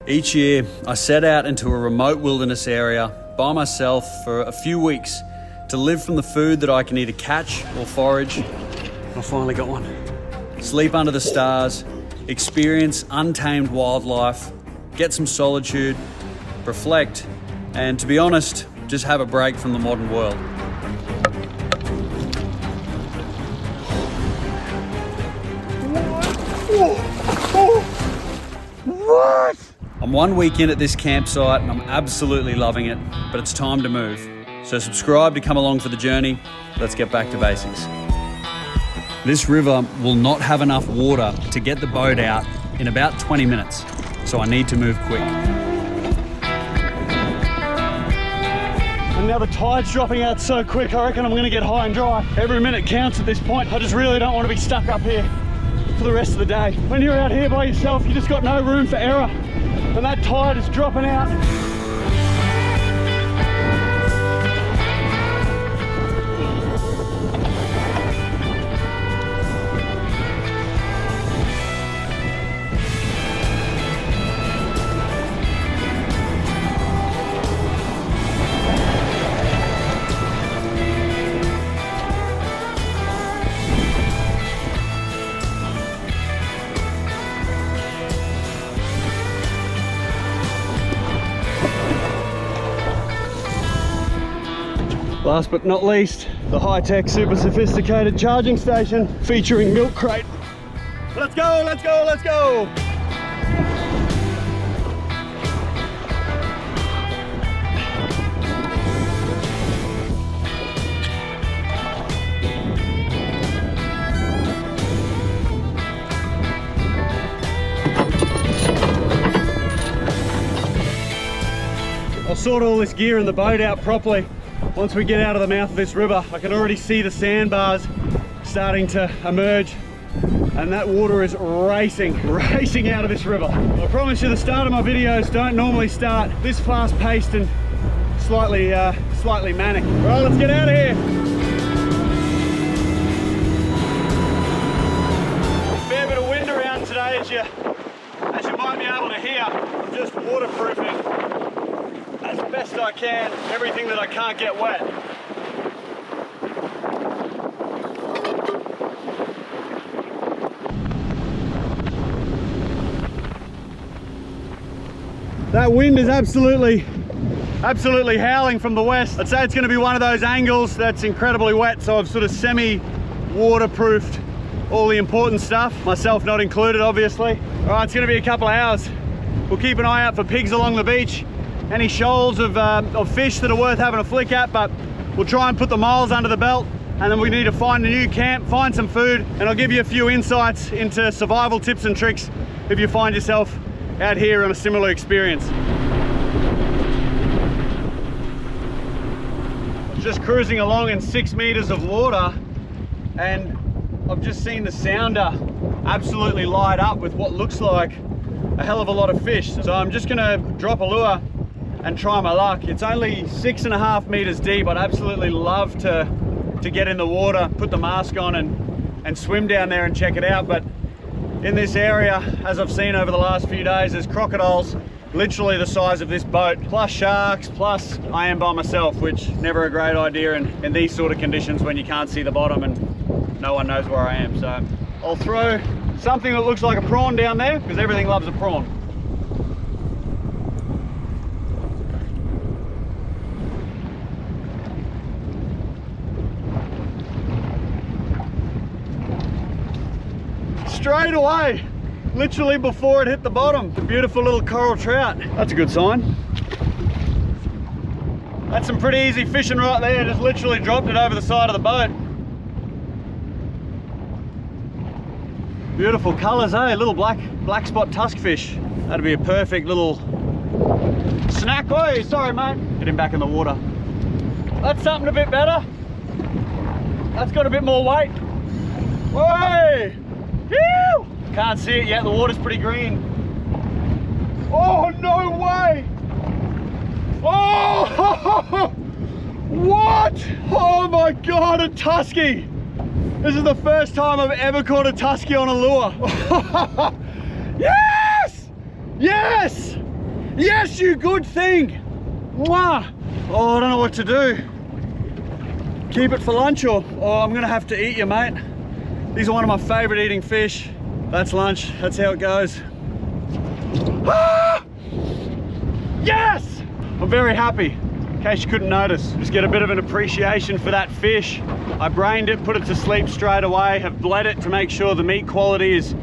Each year, I set out into a remote wilderness area by myself for a few weeks to live from the food that I can either catch or forage. I finally got one. Sleep under the stars, experience untamed wildlife, get some solitude, reflect, and to be honest, just have a break from the modern world. What? I'm 1 week in at this campsite and I'm absolutely loving it, but it's time to move. So subscribe to come along for the journey. Let's get back to basics. This river will not have enough water to get the boat out in about 20 minutes, so I need to move quick. And now the tide's dropping out so quick, I reckon I'm gonna get high and dry. Every minute counts at this point. I just really don't want to be stuck up here for the rest of the day. When you're out here by yourself, you just got no room for error. And that tide is dropping out. Last but not least, the high-tech, super sophisticated charging station featuring milk crate. Let's go, let's go, let's go! I'll sort all this gear and the boat out properly. Once we get out of the mouth of this river, I can already see the sandbars starting to emerge, and that water is racing out of this river. I promise you the start of my videos don't normally start this fast-paced and slightly manic. All right, let's get out of here. Fair bit of wind around today, as you might be able to hear. I'm just waterproofing as best I can everything that I can't get wet. That wind is absolutely howling from the west. I'd say it's going to be one of those angles that's incredibly wet, so I've sort of semi-waterproofed all the important stuff, myself not included, obviously. All right, it's going to be a couple of hours. We'll keep an eye out for pigs along the beach, any shoals of fish that are worth having a flick at, but we'll try and put the miles under the belt, and then we need to find a new camp, find some food, and I'll give you a few insights into survival tips and tricks if you find yourself out here on a similar experience. Just cruising along in 6 meters of water, and I've just seen the sounder absolutely light up with what looks like a hell of a lot of fish. So I'm just gonna drop a lure and try my luck. It's only 6.5 meters deep. I'd absolutely love to get in the water, put the mask on and swim down there and check it out. But in this area, as I've seen over the last few days, there's crocodiles literally the size of this boat, plus sharks, plus I am by myself, which never a great idea in these sort of conditions when you can't see the bottom and no one knows where I am. So I'll throw something that looks like a prawn down there, because everything loves a prawn. Straight away, literally before it hit the bottom, a beautiful little coral trout. That's a good sign. That's some pretty easy fishing right there. Just literally dropped it over the side of the boat. Beautiful colours, eh? Little black spot tuskfish. That'd be a perfect little snack. Oh, sorry mate. Get him back in the water. That's something a bit better. That's got a bit more weight. Whoa! Phew! Can't see it yet, the water's pretty green. Oh, no way! Oh! What? Oh my God, a tusky! This is the first time I've ever caught a tusky on a lure. Yes! Yes! Yes, you good thing. Mwah. Oh, I don't know what to do. Keep it for lunch or I'm gonna have to eat you, mate. These are one of my favorite eating fish. That's lunch, that's how it goes. Ah! Yes! I'm very happy. In case you couldn't notice, just get a bit of an appreciation for that fish. I brained it, put it to sleep straight away, have bled it to make sure the meat quality is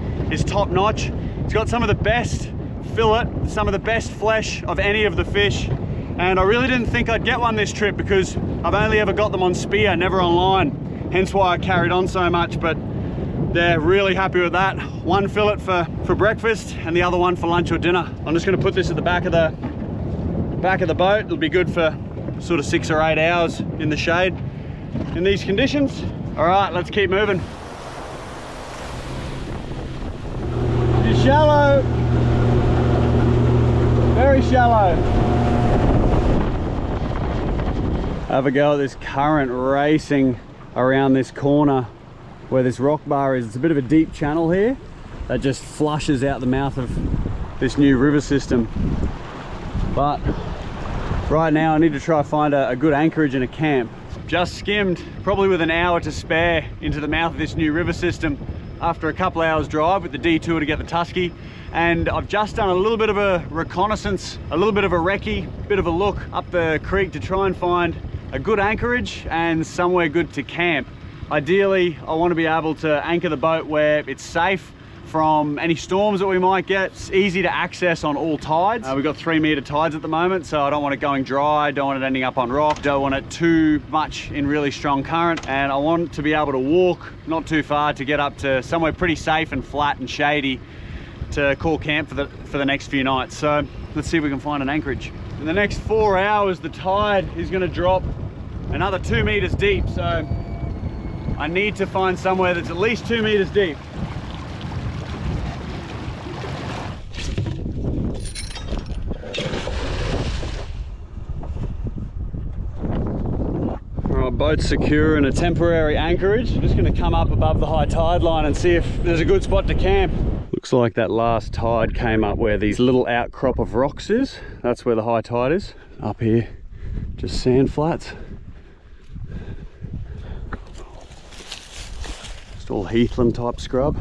top notch. It's got some of the best fillet, some of the best flesh of any of the fish. And I really didn't think I'd get one this trip because I've only ever got them on spear, never online. Hence why I carried on so much, but they're really happy with that. One fillet for breakfast and the other one for lunch or dinner. I'm just gonna put this at the back of the boat. It'll be good for sort of 6 or 8 hours in the shade in these conditions. All right, let's keep moving. It's shallow, very shallow. Have a go at this current racing around this corner where this rock bar is. It's a bit of a deep channel here that just flushes out the mouth of this new river system. But right now I need to try to find a good anchorage and a camp. Just skimmed, probably with an hour to spare, into the mouth of this new river system after a couple hours drive with the detour to get the Tusky. And I've just done a little bit of a reconnaissance, a little bit of a recce, bit of a look up the creek to try and find a good anchorage and somewhere good to camp. Ideally, I want to be able to anchor the boat where it's safe from any storms that we might get. It's easy to access on all tides. We've got 3 meter tides at the moment, so I don't want it going dry, don't want it ending up on rock, don't want it too much in really strong current, and I want to be able to walk not too far to get up to somewhere pretty safe and flat and shady to call camp for the next few nights. So let's see if we can find an anchorage. In the next 4 hours, the tide is going to drop another 2 meters deep, so I need to find somewhere that's at least 2 meters deep. Alright, boat's secure in a temporary anchorage. I'm just going to come up above the high tide line and see if there's a good spot to camp. Looks like that last tide came up where these little outcrop of rocks is. That's where the high tide is. Up here, just sand flats. Just all heathland type scrub.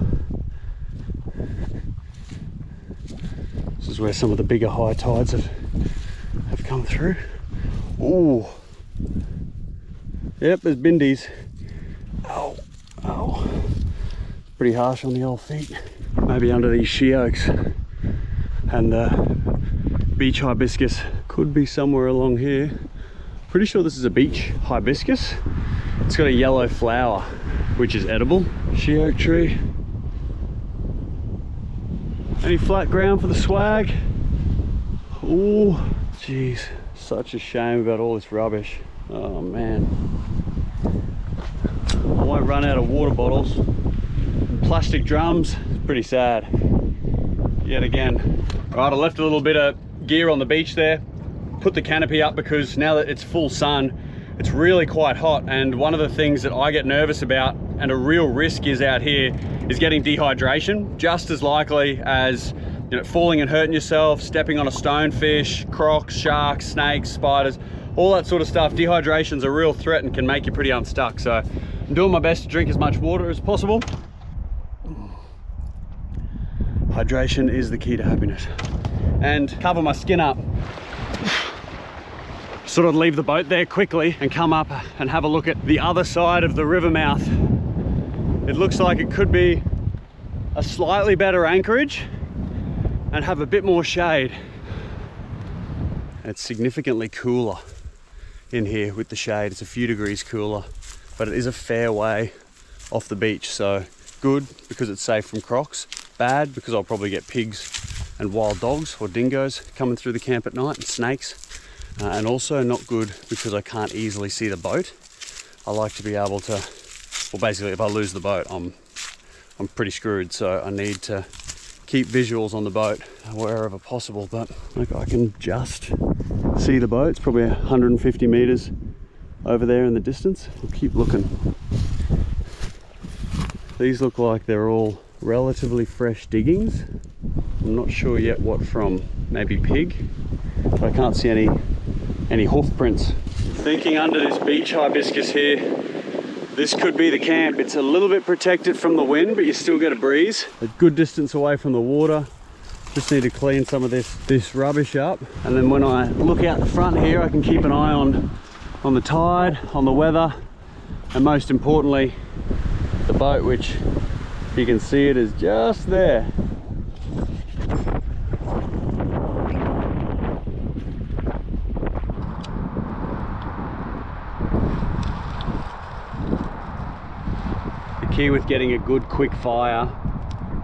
This is where some of the bigger high tides have come through. Ooh. Yep, there's bindies. Ow, ow. Pretty harsh on the old feet. Maybe under these she oaks and the beach hibiscus. Could be somewhere along here. Pretty sure this is a beach hibiscus. It's got a yellow flower, which is edible. She oak tree. Any flat ground for the swag? Ooh, jeez, such a shame about all this rubbish. Oh man. I won't run out of water bottles. Plastic drums, it's pretty sad yet again. Right, I left a little bit of gear on the beach there, put the canopy up because now that it's full sun, it's really quite hot, and one of the things that I get nervous about and a real risk is out here is getting dehydration, just as likely as, you know, falling and hurting yourself, stepping on a stonefish, crocs, sharks, snakes, spiders, all that sort of stuff. Dehydration's a real threat and can make you pretty unstuck, so I'm doing my best to drink as much water as possible. Hydration is the key to happiness. And cover my skin up. Sort of leave the boat there quickly and come up and have a look at the other side of the river mouth. It looks like it could be a slightly better anchorage and have a bit more shade. It's significantly cooler in here with the shade. It's a few degrees cooler, but it is a fair way off the beach, so good because it's safe from crocs. Bad because I'll probably get pigs and wild dogs or dingoes coming through the camp at night, and snakes. And also not good because I can't easily see the boat. I like to be able to, well, basically if I lose the boat, I'm pretty screwed, so I need to keep visuals on the boat wherever possible. But look, I can just see the boat. It's probably 150 meters over there in the distance. We'll keep looking. These look like they're all relatively fresh diggings. I'm not sure yet what from. maybe pig, but I can't see any hoof prints. Thinking under this beach hibiscus here, this could be the camp. It's a little bit protected from the wind, but you still get a breeze. A good distance away from the water. Just need to clean some of this rubbish up. And then when I look out the front here, I can keep an eye on the tide, on the weather, and most importantly, the boat, which you can see it is just there. The key with getting a good quick fire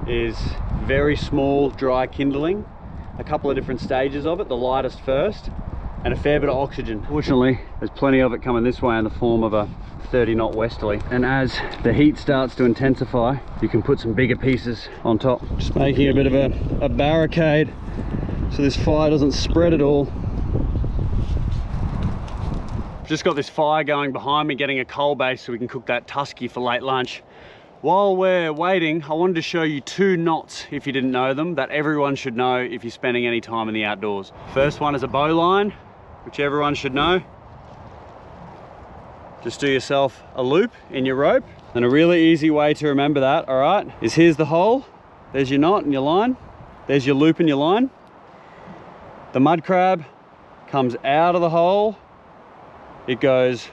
is very small dry kindling, a couple of different stages of it, the lightest first, and a fair bit of oxygen. Fortunately, there's plenty of it coming this way in the form of a 30-knot westerly, and as the heat starts to intensify, you can put some bigger pieces on top. Just making a bit of a barricade so this fire doesn't spread at all. Just got this fire going behind me, getting a coal base so we can cook that tusky for late lunch. While we're waiting, I wanted to show you 2 knots, if you didn't know them, that everyone should know if you're spending any time in the outdoors. First one is a bow line, which everyone should know. Just do yourself a loop in your rope. And a really easy way to remember that, all right, is here's the hole, there's your knot and your line, there's your loop and your line. The mud crab comes out of the hole, it goes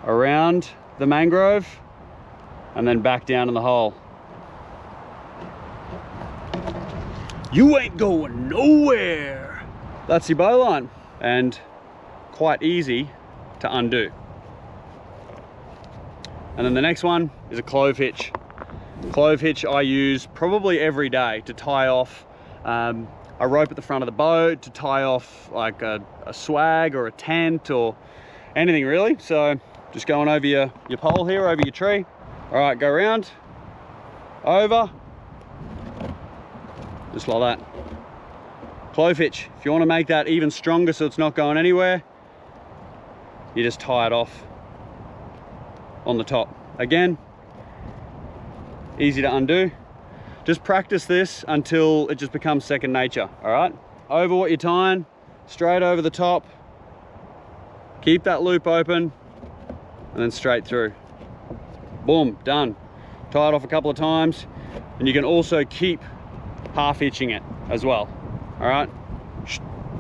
around the mangrove, and then back down in the hole. You ain't going nowhere. That's your bow line, and quite easy to undo. And then the next one is a clove hitch. Clove hitch I use probably every day to tie off a rope at the front of the boat, to tie off like a swag or a tent or anything really. So just going over your pole here, over your tree. All right, go around, over, just like that. Clove hitch, if you want to make that even stronger so it's not going anywhere, you just tie it off on the top. Again, easy to undo. Just practice this until it just becomes second nature, all right? Over what you're tying, straight over the top, keep that loop open, and then straight through. Boom, done. Tie it off a couple of times, and you can also keep half hitching it as well. All right,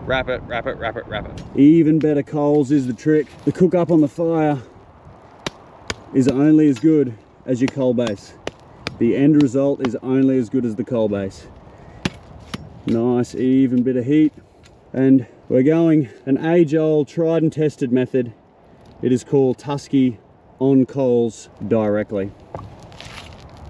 wrap it, wrap it, wrap it, wrap it. Even better coals is the trick. The cook up on the fire is only as good as your coal base. The end result is only as good as the coal base. Nice even bit of heat, and we're going an age-old tried and tested method. It is called Tusky on coals directly.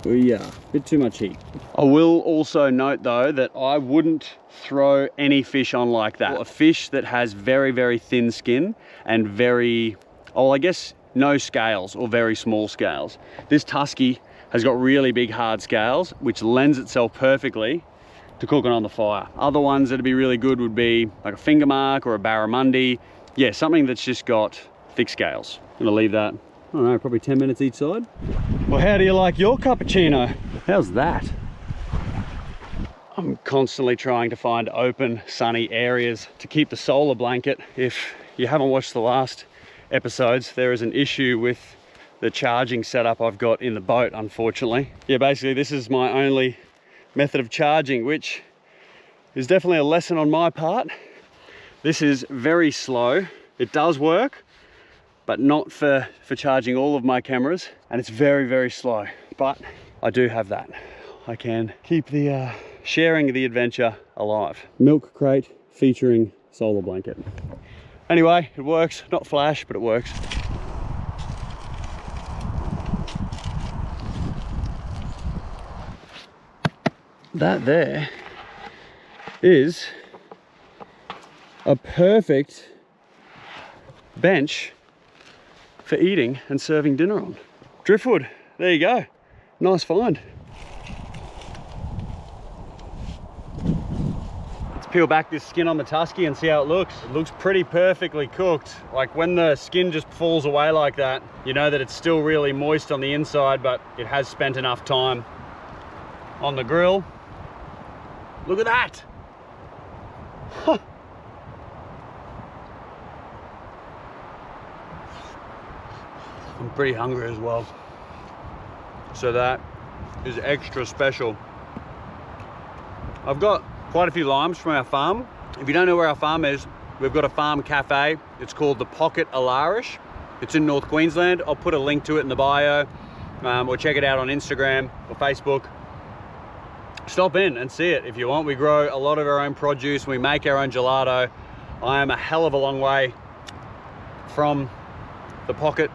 Yeah, a bit too much heat. I will also note though that I wouldn't throw any fish on like that. A fish that has very, very thin skin and very, oh, I guess no scales or very small scales. This Tusky has got really big hard scales, which lends itself perfectly to cooking on the fire. Other ones that'd be really good would be like a finger mark or a barramundi. Yeah, something that's just got thick scales. I'm gonna leave that, I don't know, probably 10 minutes each side. Well, how do you like your cappuccino? How's that? I'm constantly trying to find open, sunny areas to keep the solar blanket. If you haven't watched the last episodes, there is an issue with the charging setup I've got in the boat, unfortunately. Yeah, basically this is my only method of charging, which is definitely a lesson on my part. This is very slow. It does work, but not for charging all of my cameras, and it's very, very slow. But I do have that. I can keep the sharing the adventure alive. Milk crate featuring solar blanket. Anyway, it works. Not flash, but it works. That there is a perfect bench for eating and serving dinner on. Driftwood, there you go. Nice find. Let's peel back this skin on the Tusky and see how it looks. It looks pretty perfectly cooked. Like when the skin just falls away like that, you know that it's still really moist on the inside, but it has spent enough time on the grill. Look at that. I'm pretty hungry as well, so that is extra special. I've got quite a few limes from our farm. If you don't know where our farm is, we've got a farm cafe. It's called the Pocket Alarish. It's in North Queensland. I'll put a link to it in the bio, or check it out on Instagram or Facebook. Stop in and see it if you want. We grow a lot of our own produce. We make our own gelato. I am a hell of a long way from the Pocket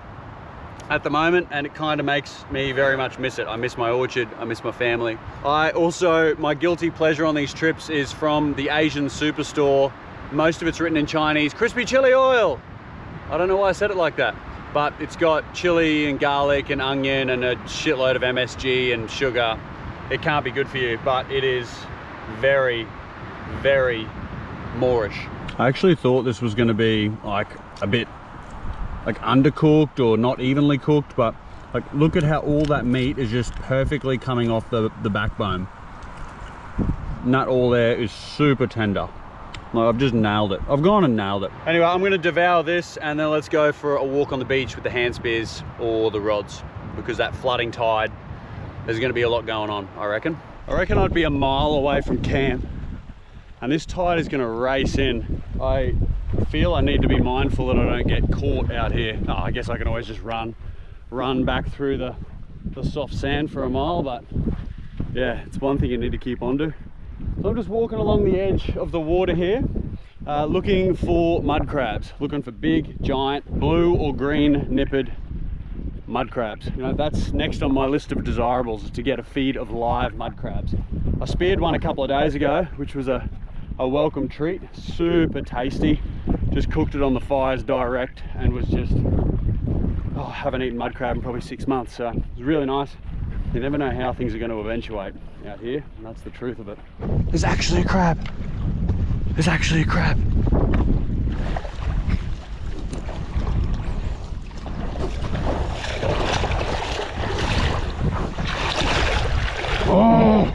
at the moment, and it kind of makes me very much miss it. I miss my orchard, I miss my family. I also, my guilty pleasure on these trips is from the Asian superstore. Most of it's written in Chinese, crispy chili oil. I don't know why I said it like that, but it's got chili and garlic and onion and a shitload of MSG and sugar. It can't be good for you, but it is very, very Moorish. I actually thought this was gonna be like a bit like undercooked or not evenly cooked, but like look at how all that meat is just perfectly coming off the backbone. And that all there is super tender. Like, I've just nailed it. I've gone and nailed it. Anyway, I'm gonna devour this and then let's go for a walk on the beach with the hand spears or the rods, because that flooding tide, there's gonna be a lot going on, I reckon. I reckon I'd be a mile away from camp and this tide is gonna race in. I feel I need to be mindful that I don't get caught out here. Oh, I guess I can always just run back through the soft sand for a mile, but yeah, it's one thing you need to keep on to. So I'm just walking along the edge of the water here, looking for mud crabs, looking for big, giant, blue or green nippered mud crabs. You know, that's next on my list of desirables, is to get a feed of live mud crabs. I speared one a couple of days ago, which was a welcome treat. Super tasty. Just cooked it on the fires direct and was just, oh, I haven't eaten mud crab in probably 6 months, so it was really nice. You never know how things are going to eventuate out here, and that's the truth of it. There's actually a crab. There's actually a crab. Oh,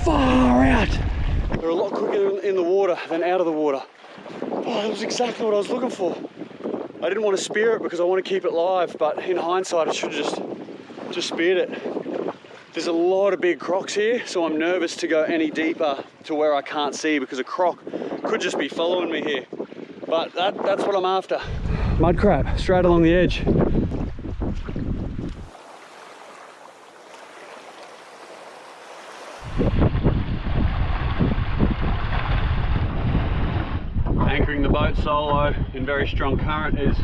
far out. They're a lot quicker in the water than out of the water. Oh, that was exactly what I was looking for. I didn't want to spear it because I want to keep it live, but in hindsight, I should have just speared it. There's a lot of big crocs here, so I'm nervous to go any deeper to where I can't see, because a croc could just be following me here. But that's what I'm after. Mud crab, straight along the edge. Anchoring the boat solo in very strong current is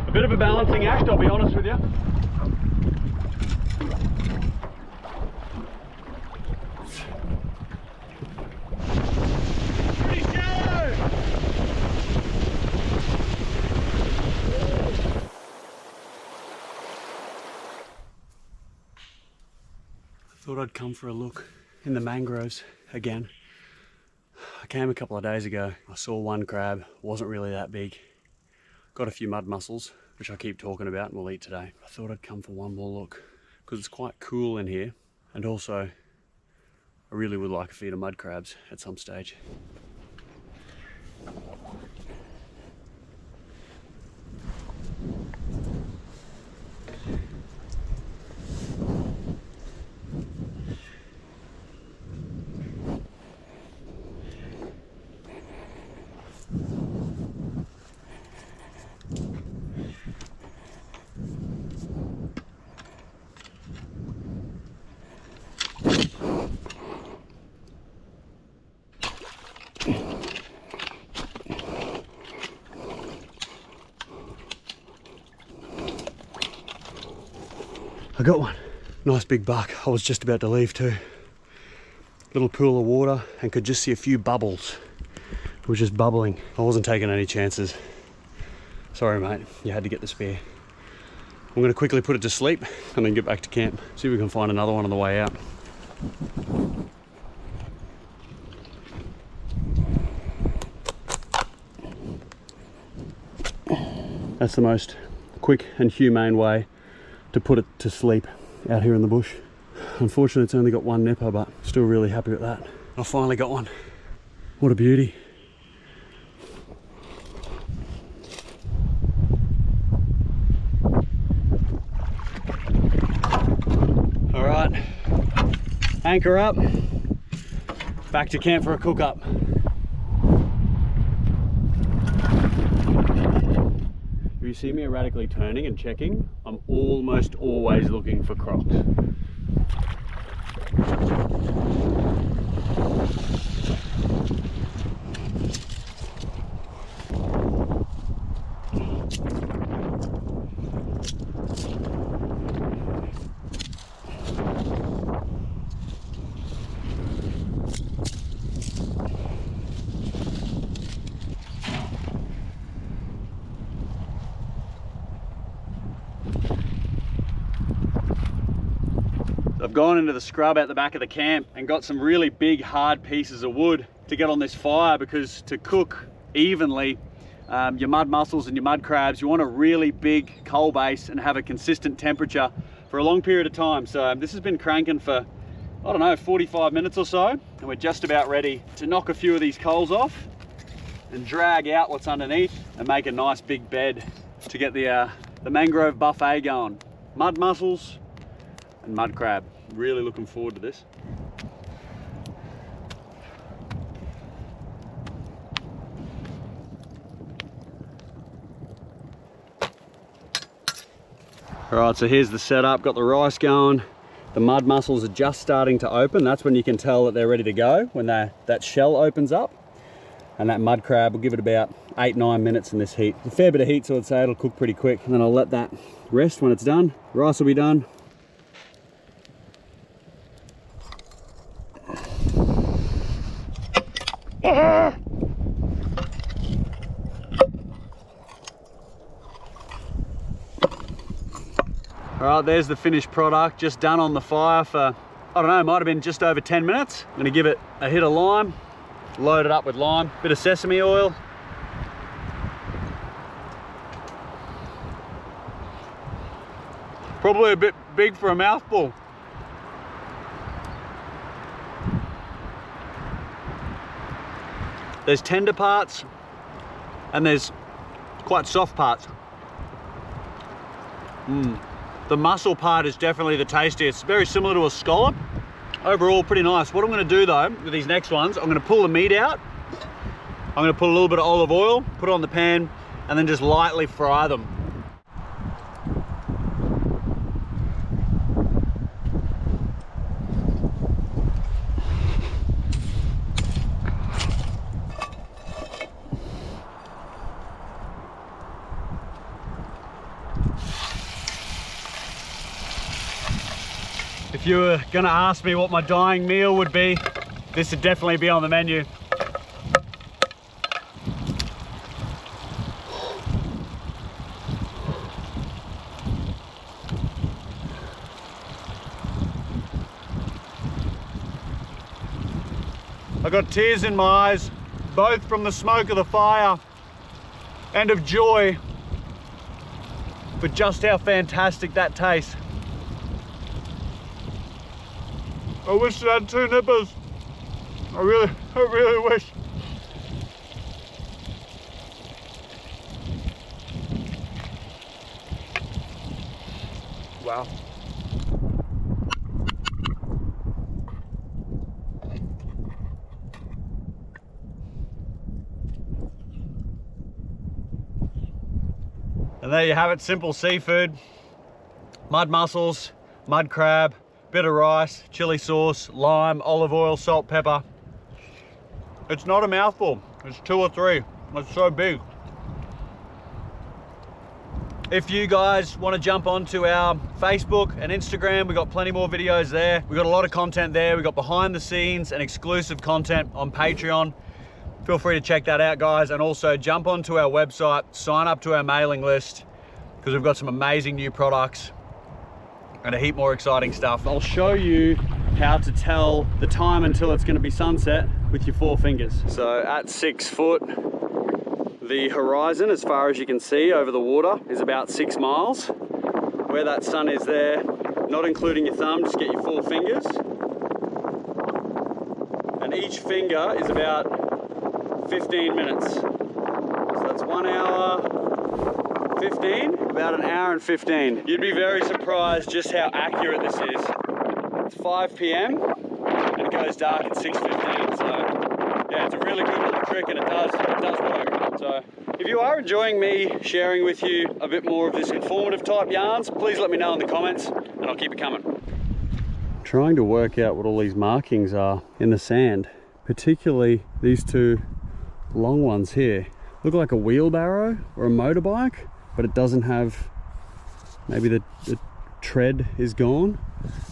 a bit of a balancing act, I'll be honest with you. Pretty shallow! I thought I'd come for a look in the mangroves again. I came a couple of days ago. I saw one crab, wasn't really that big. Got a few mud mussels, which I keep talking about and we'll eat today. I thought I'd come for one more look because it's quite cool in here, and also I really would like a feed of mud crabs at some stage. I got one. Nice big buck. I was just about to leave too. Little pool of water and could just see a few bubbles. It was just bubbling. I wasn't taking any chances. Sorry mate, you had to get the spear. I'm gonna quickly put it to sleep and then get back to camp. See if we can find another one on the way out. That's the most quick and humane way to put it to sleep out here in the bush. Unfortunately, it's only got one nipper, but still really happy with that. I finally got one. What a beauty. All right, anchor up, back to camp for a cook up. If you see me erratically turning and checking, I'm almost always looking for crocs. I've gone into the scrub at the back of the camp and got some really big hard pieces of wood to get on this fire, because to cook evenly your mud mussels and your mud crabs, you want a really big coal base and have a consistent temperature for a long period of time. So this has been cranking for, I don't know, 45 minutes or so, and we're just about ready to knock a few of these coals off and drag out what's underneath and make a nice big bed to get the mangrove buffet going. Mud mussels and mud crab. Really looking forward to this. All right, so here's the setup. Got the rice going. The mud mussels are just starting to open. That's when you can tell that they're ready to go, when that shell opens up. And that mud crab, will give it about 8-9 minutes in this heat. A fair bit of heat, so I'd say it'll cook pretty quick. And then I'll let that rest when it's done. Rice will be done. All right, there's the finished product, just done on the fire for, I don't know, might have been just over 10 minutes. I'm gonna give it a hit of lime, load it up with lime, bit of sesame oil. Probably a bit big for a mouthful. There's tender parts and there's quite soft parts. The mussel part is definitely the tastiest. It's very similar to a scallop. Overall, pretty nice. What I'm gonna do though, with these next ones, I'm gonna pull the meat out. I'm gonna put a little bit of olive oil, put it on the pan, and then just lightly fry them. If you were gonna ask me what my dying meal would be, this would definitely be on the menu. I got tears in my eyes, both from the smoke of the fire and of joy for just how fantastic that tastes. I wish it had 2 nippers. I really wish. Wow. And there you have it, simple seafood. Mud mussels, mud crab, bit of rice, chili sauce, lime, olive oil, salt, pepper. It's not a mouthful, it's 2 or 3. It's so big. If you guys want to jump onto our Facebook and Instagram, we've got plenty more videos there. We've got a lot of content there. We've got behind the scenes and exclusive content on Patreon. Feel free to check that out, guys. And also jump onto our website, sign up to our mailing list, because we've got some amazing new products and a heap more exciting stuff. I'll show you how to tell the time until it's going to be sunset with your 4 fingers. So at 6 foot, the horizon, as far as you can see over the water, is about 6 miles. Where that sun is there, not including your thumb, just get your 4 fingers. And each finger is about 15 minutes. So that's 1 hour 15, about an hour and 15. You'd be very surprised just how accurate this is. It's 5 p.m. and it goes dark at 6:15. So yeah, it's a really good little trick, and it does work. So if you are enjoying me sharing with you a bit more of this informative type yarns, please let me know in the comments and I'll keep it coming. Trying to work out what all these markings are in the sand, particularly these two long ones here. Look like a wheelbarrow or a motorbike, but it doesn't have, maybe the tread is gone.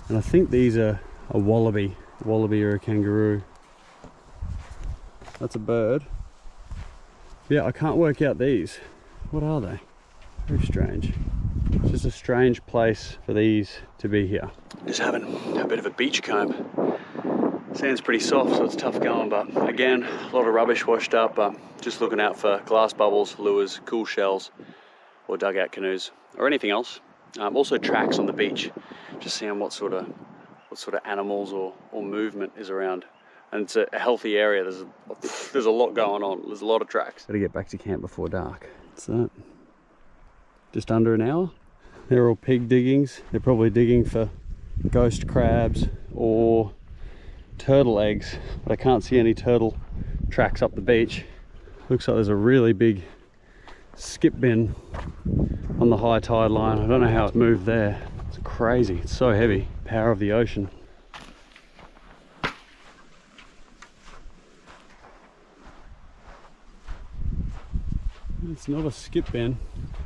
And I think these are a wallaby or a kangaroo. That's a bird. Yeah, I can't work out these. What are they? Very strange. It's just a strange place for these to be here. Just having a bit of a beach comb. Sand's pretty soft, so it's tough going, but again, a lot of rubbish washed up, but just looking out for glass bubbles, lures, cool shells, or dugout canoes, or anything else. Also tracks on the beach, just seeing what sort of animals or movement is around. And it's a healthy area. There's a lot going on. There's a lot of tracks. Gotta get back to camp before dark. What's that? Just under an hour. They're all pig diggings. They're probably digging for ghost crabs or turtle eggs, but I can't see any turtle tracks up the beach. Looks like there's a really big skip bin on the high tide line. I don't know how it's moved there. It's crazy. It's so heavy. Power of the ocean. It's not a skip bin.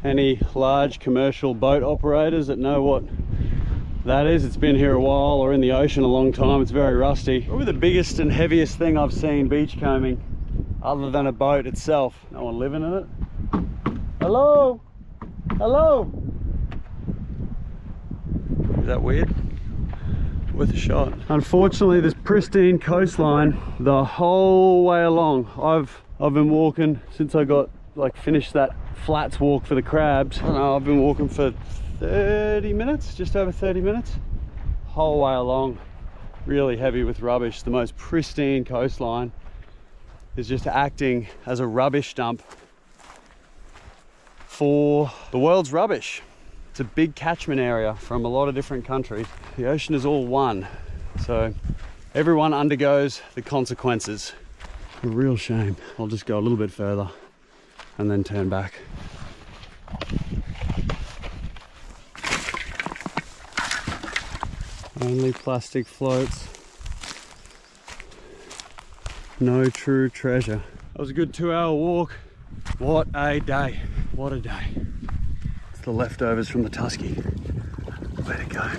Any large commercial boat operators that know what that is, it's been here a while or in the ocean a long time, it's very rusty. Probably the biggest and heaviest thing I've seen beach combing other than a boat itself. No one living in it. Hello? Hello? Is that weird? Worth a shot. Unfortunately, this pristine coastline the whole way along. I've been walking since I got finished that flats walk for the crabs. I don't know, I've been walking for 30 minutes, just over 30 minutes. Whole way along, really heavy with rubbish. The most pristine coastline is just acting as a rubbish dump for the world's rubbish. It's a big catchment area from a lot of different countries. The ocean is all one, so everyone undergoes the consequences. A real shame. I'll just go a little bit further and then turn back. Only plastic floats. No true treasure. That was a good 2-hour walk. What a day. What a day. It's the leftovers from the Tusky. Where'd it go?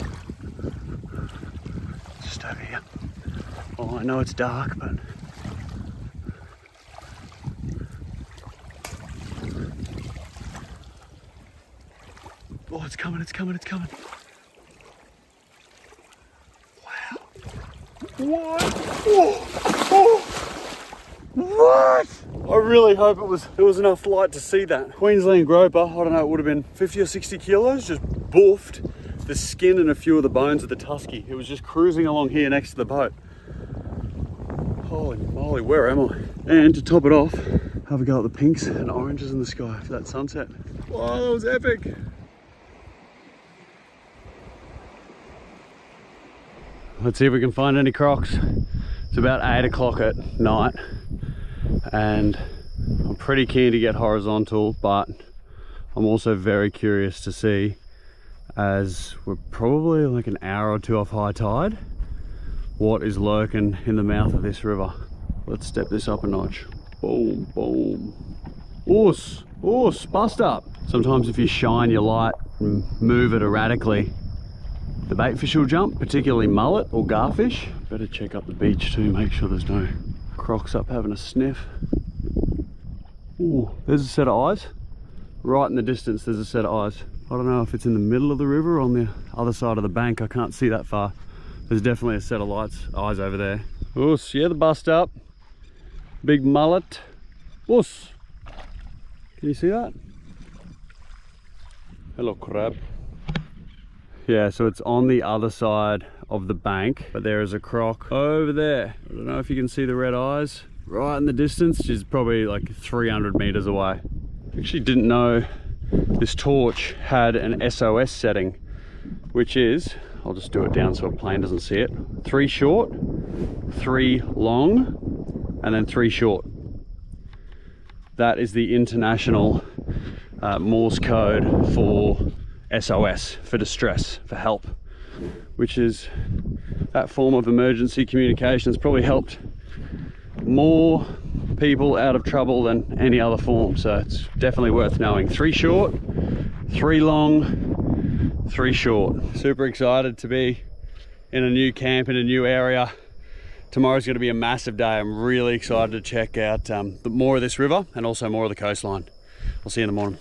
Just over here. Oh, I know it's dark, but oh, it's coming, it's coming, it's coming. Wow. What? Oh, oh. What? I really hope there was enough light to see that. Queensland groper, I don't know, it would have been 50 or 60 kilos, just boofed the skin and a few of the bones of the Tusky. It was just cruising along here next to the boat. Holy moly, where am I? And to top it off, have a go at the pinks and oranges in the sky for that sunset. Wow, that was epic. Let's see if we can find any crocs. It's about 8 o'clock at night and I'm pretty keen to get horizontal, but I'm also very curious to see, as we're probably like an hour or two off high tide, what is lurking in the mouth of this river. Let's step this up a notch. Boom, boom. Oos, oos, bust up. Sometimes if you shine your light and move it erratically, the bait fish will jump, particularly mullet or garfish. Better check up the beach too, make sure there's no crocs up having a sniff. Ooh, there's a set of eyes. Right in the distance there's a set of eyes. I don't know if it's in the middle of the river or on the other side of the bank. I can't see that far. There's definitely a set of eyes over there. Oos, yeah, the bust up. Big mullet. Oos. Can you see that? Hello, crab. Yeah, so it's on the other side of the bank, but there is a croc over there. I don't know if you can see the red eyes. right in the distance. She's probably like 300 meters away. Actually didn't know this torch had an SOS setting, which is, I'll just do it down so a plane doesn't see it, 3 short, 3 long, and then 3 short. That is the international Morse code for SOS, for distress, for help, which is that form of emergency communication has probably helped more people out of trouble than any other form, so it's definitely worth knowing. 3 short, 3 long, 3 short. Super excited to be in a new camp in a new area. Tomorrow's going to be a massive day. I'm really excited to check out more of this river and also more of the coastline. I'll see you in the morning.